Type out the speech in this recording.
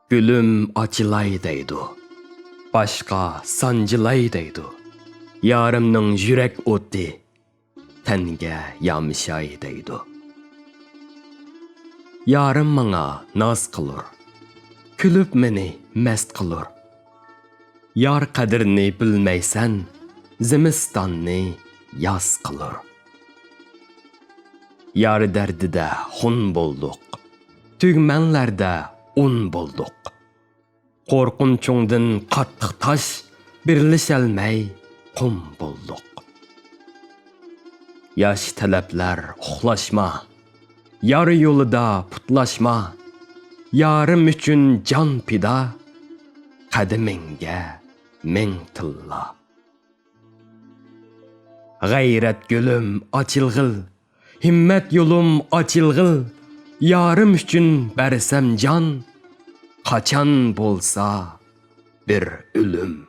Gülüm açılay deydi. Başka sancılay deydi. Yarımның yürek o'ti tenge yamşay deydi. Yarım manga naz qılır. Külüp meni mest qılır. Yar qadrini bilmeysen, zimistanni yaz qılır. Yar derdide hun bulduk. Tügmenlerde un bulduk. Korkunçungdin qattiq taş, birleşelmey qum bulduk. Yaş talepler uxlaşma. Yar yolida putlaşma. Yarım üçün can pida. Qadiminge ming tilla. Gayret gülüm açılgıl. Himmet yolum açılgıl. Yarım üçün bersem can. Kaçan bolsa bir ölüm.